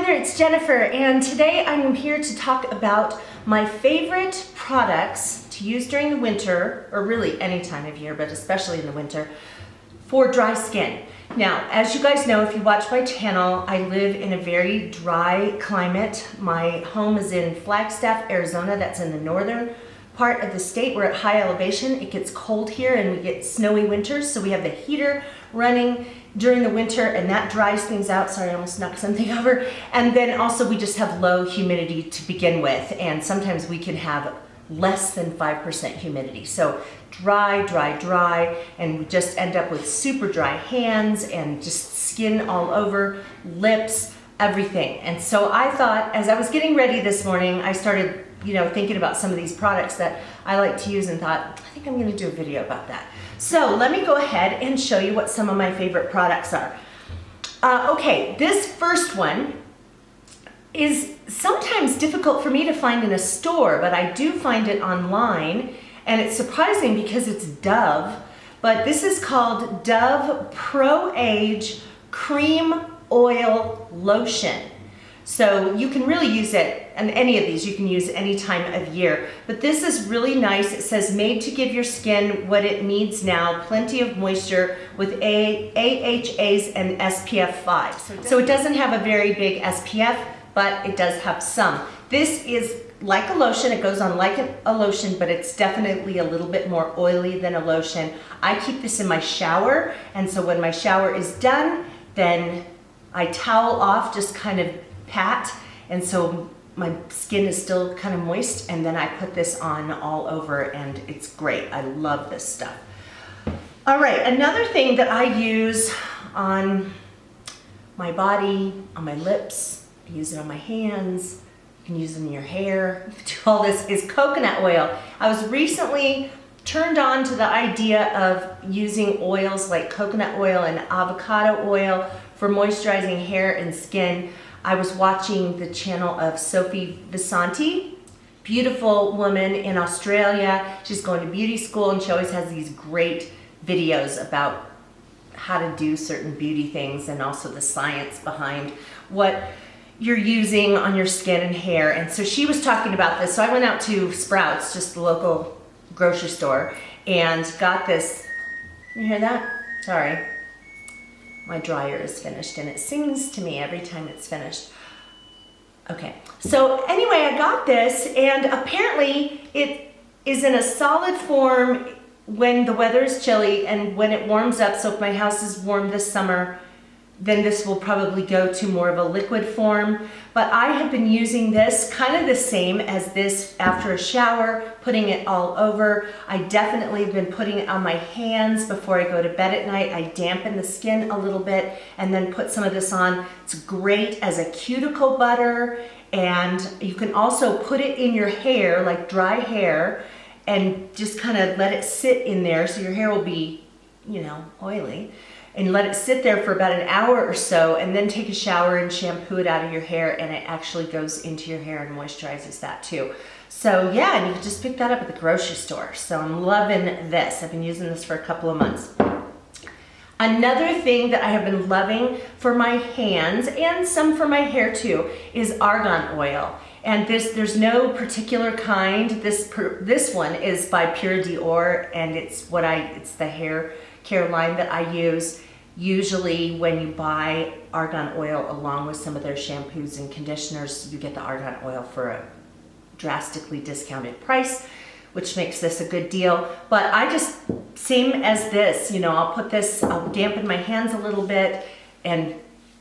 there, it's Jennifer, and today I'm here to talk about my favorite products to use during the winter, or really any time of year, but especially in the winter, for dry skin. Now, as you guys know, if you watch my channel, I live in a very dry climate. My home is in Flagstaff, Arizona. That's in the northern part of the state. We're at high elevation. It gets cold here and we get snowy winters, so we have the heater running during the winter and that dries things out. Sorry, I almost knocked something over. And then also we just have low humidity to begin with, and sometimes we can have less than 5% humidity. So dry, dry, dry, and we just end up with super dry hands and just skin all over, lips, everything. And so I thought, as I was getting ready this morning, I started thinking about some of these products that I like to use and thought, I think I'm gonna do a video about that. So let me go ahead and show you what some of my favorite products are. Okay, this first one is sometimes difficult for me to find in a store, but I do find it online, and it's surprising because it's Dove, but this is called Dove Pro Age Cream Oil Lotion. So you can really use it, and any of these you can use any time of year, but this is really nice. It says made to give your skin what it needs now, plenty of moisture with AHAs and SPF 5. So it doesn't have a very big SPF, but it does have some. This is like a lotion. It goes on like a lotion, but it's definitely a little bit more oily than a lotion. I keep this in my shower, and so when my shower is done, then I towel off, just kind of pat, and so my skin is still kind of moist, and then I put this on all over, and it's great. I love this stuff. All right, another thing that I use on my body, on my lips, I use it on my hands, you can use it in your hair, do all this, is coconut oil. I was recently turned on to the idea of using oils like coconut oil and avocado oil for moisturizing hair and skin. I was watching the channel of Sophie Visanti, beautiful woman in Australia. She's going to beauty school, and she always has these great videos about how to do certain beauty things and also the science behind what you're using on your skin and hair. And so she was talking about this. So I went out to Sprouts, just the local grocery store, and got this. You hear that? Sorry. My dryer is finished and it sings to me every time it's finished. Okay, so anyway, I got this, and apparently it is in a solid form when the weather is chilly, and when it warms up, so if my house is warm this summer, then this will probably go to more of a liquid form. But I have been using this kind of the same as this after a shower, putting it all over. I definitely have been putting it on my hands before I go to bed at night. I dampen the skin a little bit and then put some of this on. It's great as a cuticle butter, and you can also put it in your hair, like dry hair, and just kind of let it sit in there so your hair will be, oily. And let it sit there for about an hour or so, and then take a shower and shampoo it out of your hair, and it actually goes into your hair and moisturizes that too. So yeah, and you can just pick that up at the grocery store. So I'm loving this. I've been using this for a couple of months. Another thing that I have been loving for my hands, and some for my hair too, is argan oil. And there's no particular kind. This one is by Pure Dior, and it's the hair care line that I use. Usually when you buy argan oil along with some of their shampoos and conditioners, you get the argan oil for a drastically discounted price, which makes this a good deal. But I just, same as this, I'll dampen my hands a little bit, and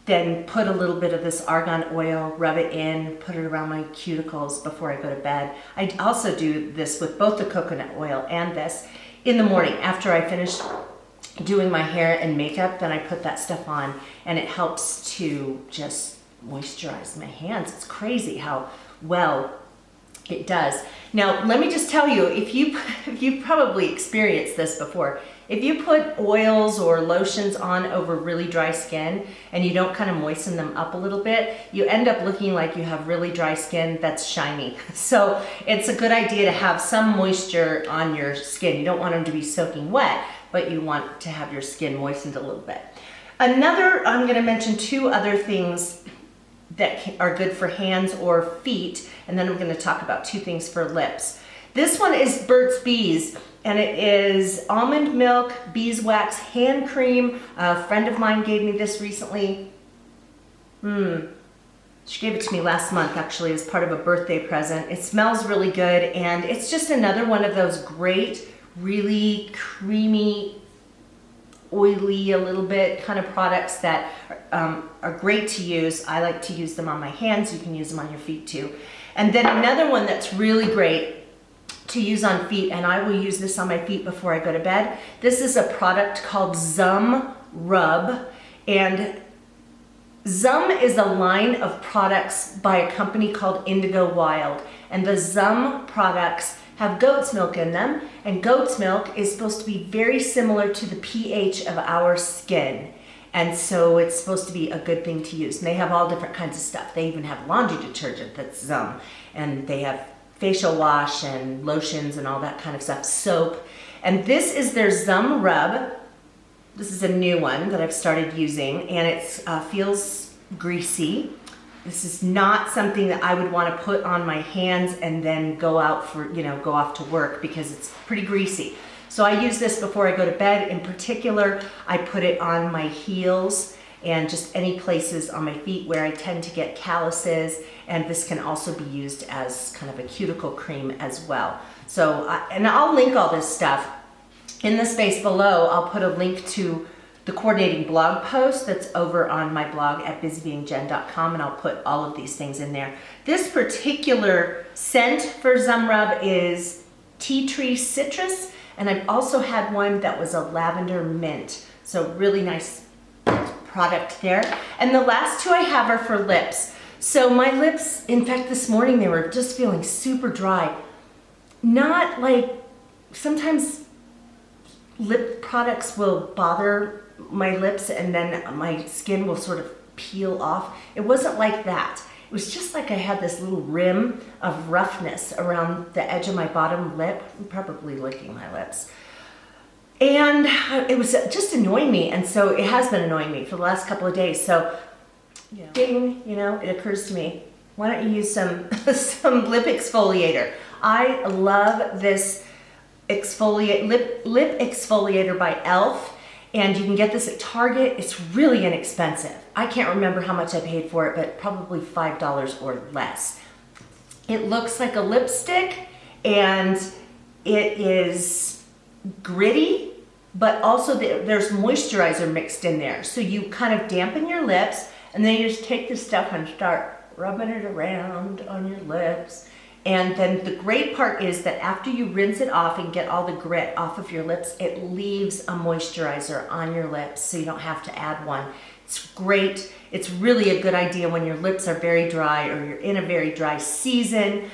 then put a little bit of this argan oil, rub it in, put it around my cuticles before I go to bed. I also do this with both the coconut oil and this in the morning after I finish doing my hair and makeup. Then I put that stuff on, and it helps to just moisturize my hands. It's crazy how well it does. Now, let me just tell you, if you've probably experienced this before, if you put oils or lotions on over really dry skin and you don't kind of moisten them up a little bit, you end up looking like you have really dry skin that's shiny. So it's a good idea to have some moisture on your skin. You don't want them to be soaking wet, but you want to have your skin moistened a little bit. I'm going to mention two other things that are good for hands or feet, and then I'm going to talk about 2 things for lips. This one is Burt's Bees, and it is almond milk, beeswax, hand cream. A friend of mine gave me this recently. She gave it to me last month, actually, as part of a birthday present. It smells really good, and it's just another one of those great, really creamy, oily a little bit kind of products that are great to use. I like to use them on my hands. You can use them on your feet too. And then another one that's really great to use on feet, and I will use this on my feet before I go to bed. This is a product called Zum Rub, and Zum is a line of products by a company called Indigo Wild, and the Zum products have goat's milk in them, and goat's milk is supposed to be very similar to the pH of our skin, and so it's supposed to be a good thing to use. And they have all different kinds of stuff. They even have laundry detergent that's Zum, and they have facial wash and lotions and all that kind of stuff, soap. And this is their Zum Rub. This is a new one that I've started using, and it feels greasy. This is not something that I would want to put on my hands and then go out for, go off to work, because it's pretty greasy. So I use this before I go to bed. In particular, I put it on my heels and just any places on my feet where I tend to get calluses, and this can also be used as kind of a cuticle cream as well. So, and I'll link all this stuff. In the space below, I'll put a link to the coordinating blog post that's over on my blog at BusyBeingJen.com, and I'll put all of these things in there. This particular scent for Zum Rub is tea tree citrus, and I've also had one that was a lavender mint. So really nice product there. And the last 2 I have are for lips. So my lips, in fact, this morning they were just feeling super dry. Not like, sometimes lip products will bother my lips and then my skin will sort of peel off. It wasn't like that. It was just like I had this little rim of roughness around the edge of my bottom lip. I'm probably licking my lips. And it was just annoying me, and so it has been annoying me for the last couple of days. So, ding, it occurs to me, why don't you use some lip exfoliator? I love this lip exfoliator by e.l.f., and you can get this at Target. It's really inexpensive. I can't remember how much I paid for it, but probably $5 or less. It looks like a lipstick, and it is gritty, but also there's moisturizer mixed in there. So you kind of dampen your lips, and then you just take this stuff and start rubbing it around on your lips. And then the great part is that after you rinse it off and get all the grit off of your lips, it leaves a moisturizer on your lips, so you don't have to add one. It's great. It's really a good idea when your lips are very dry or you're in a very dry season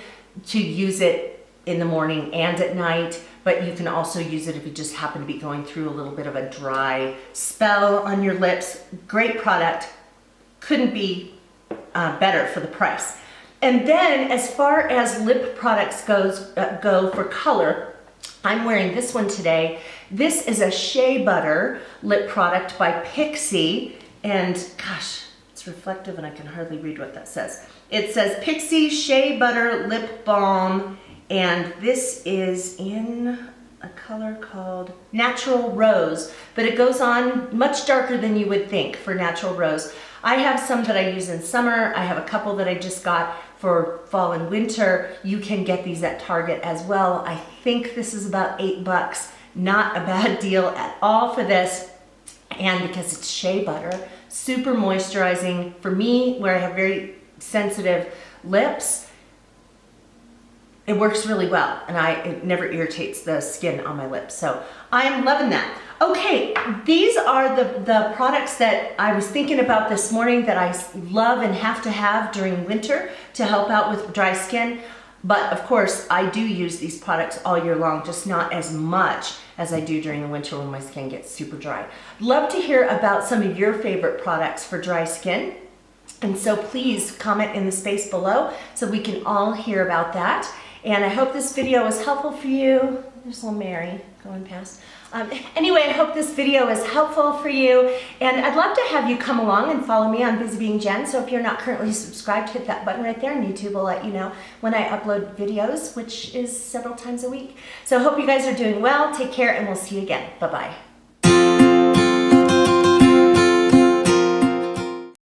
to use it in the morning and at night, but you can also use it if you just happen to be going through a little bit of a dry spell on your lips. Great product. Couldn't be better for the price. And then as far as lip products go for color, I'm wearing this one today. This is a Shea Butter lip product by Pixie, and gosh, it's reflective and I can hardly read what that says. It says Pixie Shea Butter Lip Balm, and this is in a color called Natural Rose, but it goes on much darker than you would think for Natural Rose. I have some that I use in summer. I have a couple that I just got for fall and winter. You can get these at Target as well. I think this is about $8. Not a bad deal at all for this. And because it's shea butter, super moisturizing for me, where I have very sensitive lips. It works really well, and it never irritates the skin on my lips. So I'm loving that. Okay, these are the products that I was thinking about this morning that I love and have to have during winter to help out with dry skin. But of course, I do use these products all year long, just not as much as I do during the winter when my skin gets super dry. Love to hear about some of your favorite products for dry skin. And so please comment in the space below so we can all hear about that. And I hope this video was helpful for you. there's little Mary going past. Anyway, I hope this video is helpful for you, and I'd love to have you come along and follow me on BusyBeingJen. So if you're not currently subscribed, hit that button right there, and YouTube will let you know when I upload videos, which is several times a week. So I hope you guys are doing well. Take care, and we'll see you again. Bye-bye.